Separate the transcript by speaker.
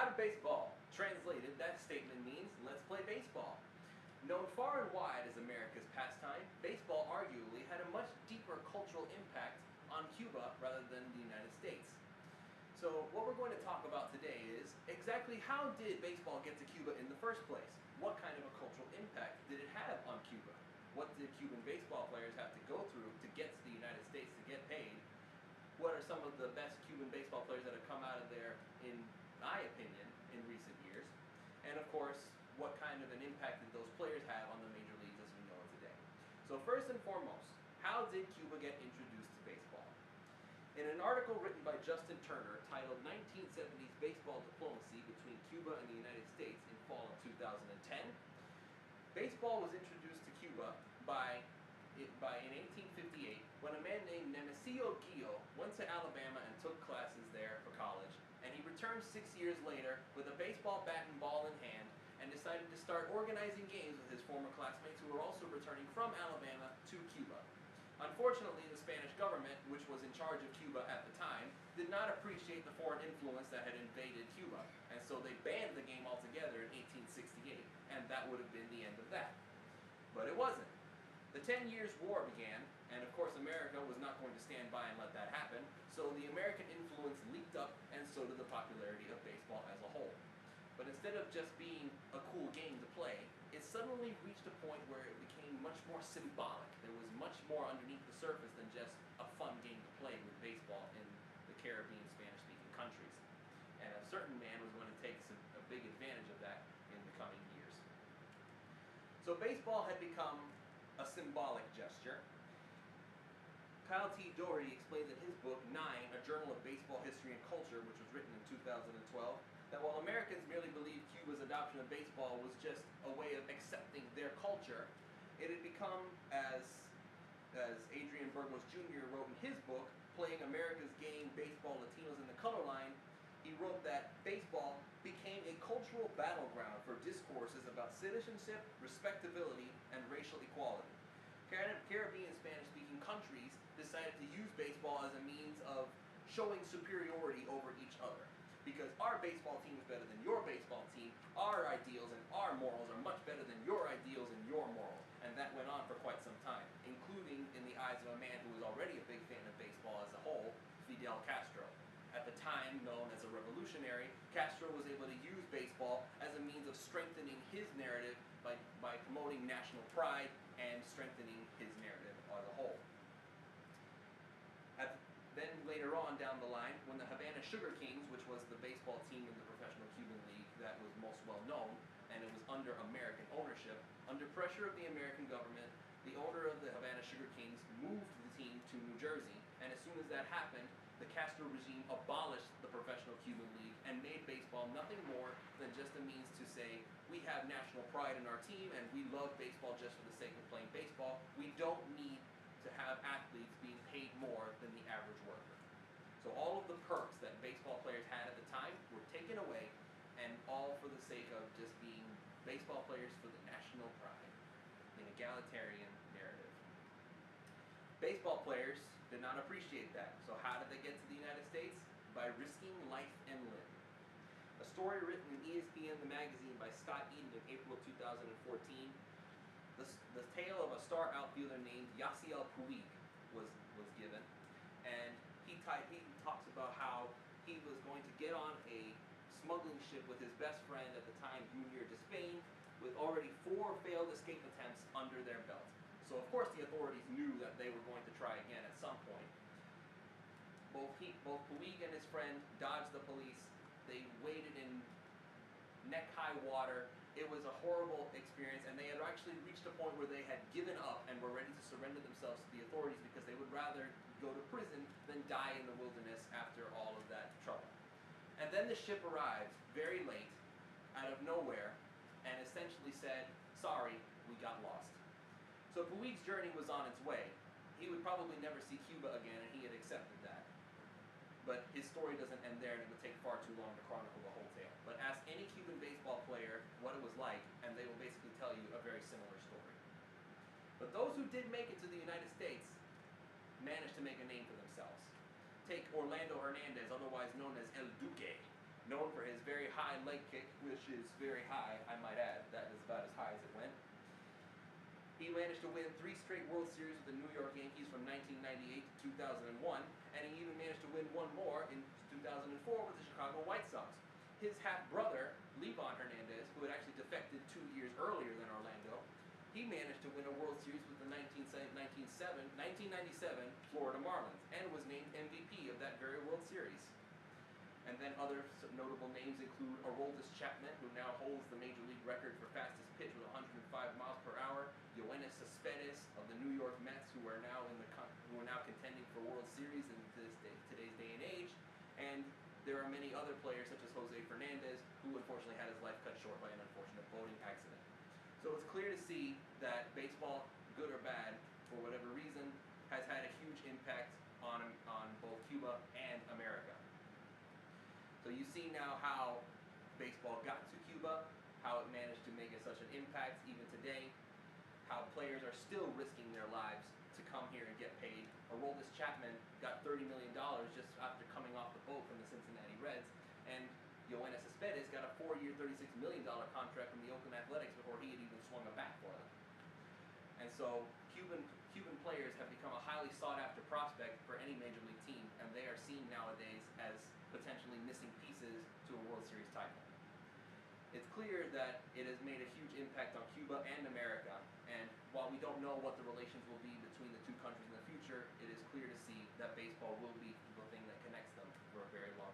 Speaker 1: Grab baseball. Translated, that statement means let's play baseball. Known far and wide as America's pastime, baseball arguably had a much deeper cultural impact on Cuba rather than the United States. So what we're going to talk about today is exactly how did baseball get to Cuba in the first place? What kind of a cultural impact did it have on Cuba? What did Cuban baseball players have to go through to get to the United States to get paid? What are some of the best Cuban baseball players that have come out of there, in my opinion, in recent years? And of course, what kind of an impact did those players have on the major leagues as we know it today? So first and foremost, how did Cuba get introduced to baseball? In an article written by Justin Turner titled 1970s Baseball Diplomacy Between Cuba and the United States in Fall of 2010, baseball was introduced to Cuba in 1858 when a man named Nemesio Gil went to Alabama and took classes there for college, and he returned 6 years later with a baseball bat and ball in hand and decided to start organizing games with his former classmates who were also returning from Alabama to Cuba. Unfortunately, the Spanish government, which was in charge of Cuba at the time, did not appreciate the foreign influence that had invaded Cuba, and so they banned the game altogether in 1868, and that would have been the end of that. But it wasn't. The 10 Years' War began, and of course America was not going to stand by and let that happen, so the American influence leaked up, and so did the popularity of baseball as a whole. But instead of just being a cool game to play, it suddenly reached a point where it became much more symbolic. There was much more underneath the surface than just a fun game to play with baseball in the Caribbean Spanish-speaking countries. And a certain man was going to take a big advantage of that in the coming years. So baseball had become a symbolic gesture. Kyle T. Doherty explains in his book, 9, A Journal of Baseball History and Culture, which was written in 2012, that while Americans merely believed Cuba's adoption of baseball was just a way of accepting their culture, it had become, as Adrian Burgos Jr. wrote in his book, Playing America's Game, Baseball, Latinos in the Color Line, he wrote that baseball became a cultural battleground for discourses about citizenship, respectability, and racial equality. Caribbean Spanish-speaking countries decided to use baseball as a means of showing superiority over each other. Because our baseball team is better than your baseball team, our ideals and our morals are much better than your ideals and your morals. And that went on for quite some time, including in the eyes of a man who was already a big fan of baseball as a whole, Fidel Castro. At the time known as a revolutionary, Castro was able to use baseball as a means of strengthening his narrative by promoting national pride and strengthening his narrative as a whole. Then later on down the line, when the Havana Sugar Kings, which was the baseball team in the professional Cuban league that was most well known, and it was under American ownership, under pressure of the American government, the owner of the Havana Sugar Kings moved the team to New Jersey, and as soon as that happened, the Castro regime abolished the professional Cuban league and made baseball nothing more than just a means to say, we have national pride in our team and we love baseball just for the sake of playing baseball. We don't need to have athletes being paid more than the average worker. So all of the perks that baseball players had at the time were taken away, and all for the sake of just being baseball players for the national pride, an egalitarian narrative. Baseball players did not appreciate that, so how did they get to the United States? By risking life and limb. A story written in ESPN the magazine by Scott Eden in April of 2014, the tale of a star outfielder named Yasiel Puig was given, and he talks about how he was going to get on a smuggling ship with his best friend at the time, Junior to Spain, with already 4 failed escape attempts under their belt. So of course the authorities knew that they were going to try again at some point. Both Puig and his friend dodged the police. They waded in neck-high water. It was a horrible experience, and they had actually reached a point where they had given up and were ready to surrender themselves to the authorities because they would rather go to prison than die in the wilderness after all of that trouble. And then the ship arrived very late, out of nowhere, and essentially said, sorry, we got lost. So Puig's journey was on its way. He would probably never see Cuba again, and he had accepted that. But his story doesn't end there, and it would take far too long to chronicle the whole tale. But ask any Cuban baseball player what it was like, and they will basically tell you a very similar story. But those who did make it to the United States managed to make a name for themselves. Take Orlando Hernandez, otherwise known as El Duque, known for his very high leg kick, which is very high, I might add. That is about as high as it went. He managed to win 3 straight World Series with the New York Yankees from 1998 to 2001, and he even managed to win one more in 2004 with the Chicago White Sox. His half-brother, Livan Hernandez, who had actually defected 2 years earlier than Orlando, he managed to win a World Series with the 1997 Florida Marlins and was named MVP of that very World Series. And then other notable names include Aroldis Chapman, who now holds the Major League record for fastest pitch with 105 miles per hour. Yoenis Cespedes of the New York Mets, who are now contending for World Series in today's day and age. And there are many other players such as Jose Fernandez, who unfortunately had his life cut short by an unfortunate boating accident. So it's clear to see that baseball, good or bad, for whatever reason, has had a huge impact on both Cuba and America. So you see now how baseball got to Cuba, how it managed to make such an impact even today, how players are still risking their lives to come here and get paid. Aroldis Chapman got $30 million just after coming off the boat from the Cincinnati Reds, and Yoenis Cespedes got a 4-year, $36 million contract from the Oakland Athletics before he had even swung a bat for them. And so Cuban players have become a highly sought-after prospect for any major league team, and they are seen nowadays as potentially missing pieces to a World Series title. It's clear that it has made a huge impact on Cuba and America, and while we don't know what the relations will be between the two countries in the future, it is clear to see that baseball will be the thing that connects them for a very long